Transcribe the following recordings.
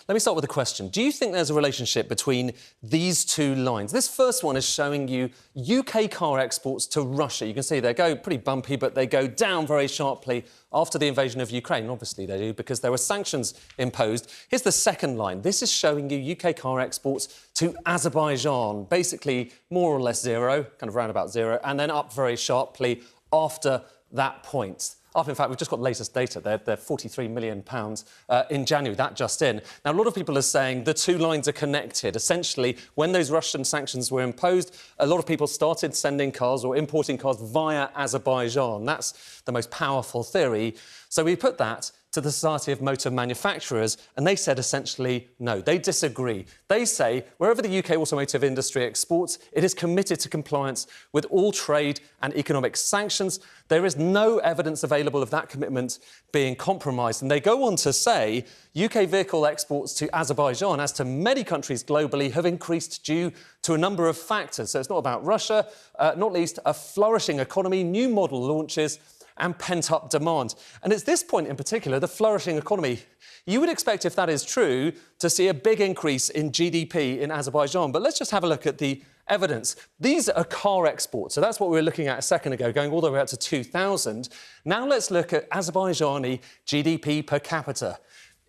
Let me start with a question. Do you think there's a relationship between these two lines? This first one is showing you UK car exports to Russia. You can see they go pretty bumpy, but they go down very sharply after the invasion of Ukraine. Obviously they do, because there were sanctions imposed. Here's the second line. This is showing you UK car exports to Azerbaijan, basically more or less zero, kind of round about zero, and then up very sharply after that point. In fact, we've just got latest data. They're £43 million in January, that just in. Now, a lot of people are saying the two lines are connected. Essentially, when those Russian sanctions were imposed, a lot of people started sending cars or importing cars via Azerbaijan. That's the most powerful theory. So we put that to the Society of Motor Manufacturers, and they said essentially no. They disagree. They say wherever the UK automotive industry exports, it is committed to compliance with all trade and economic sanctions. There is no evidence available of that commitment being compromised. And they go on to say UK vehicle exports to Azerbaijan, as to many countries globally, have increased due to a number of factors. So it's not about Russia, not least a flourishing economy, new model launches, and pent-up demand. And it's this point in particular, the flourishing economy. You would expect, if that is true, to see a big increase in GDP in Azerbaijan. But let's just have a look at the evidence. These are car exports, so that's what we were looking at a second ago, going all the way up to 2000. Now let's look at Azerbaijani GDP per capita.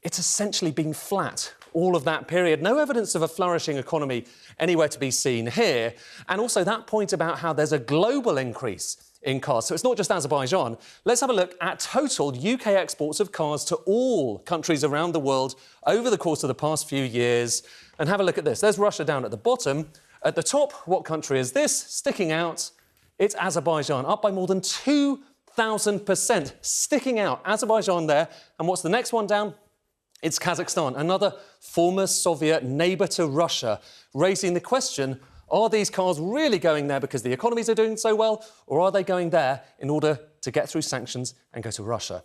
It's essentially been flat all of that period. No evidence of a flourishing economy anywhere to be seen here. And also that point about how there's a global increase in cars. So it's not just Azerbaijan. Let's have a look at total UK exports of cars to all countries around the world over the course of the past few years. And have a look at this. There's Russia down at the bottom. At the top, what country is this? Sticking out, it's Azerbaijan, up by more than 2,000%. Sticking out, Azerbaijan there. And what's the next one down? It's Kazakhstan, another former Soviet neighbour to Russia, raising the question, are these cars really going there because the economies are doing so well, or are they going there in order to get through sanctions and go to Russia?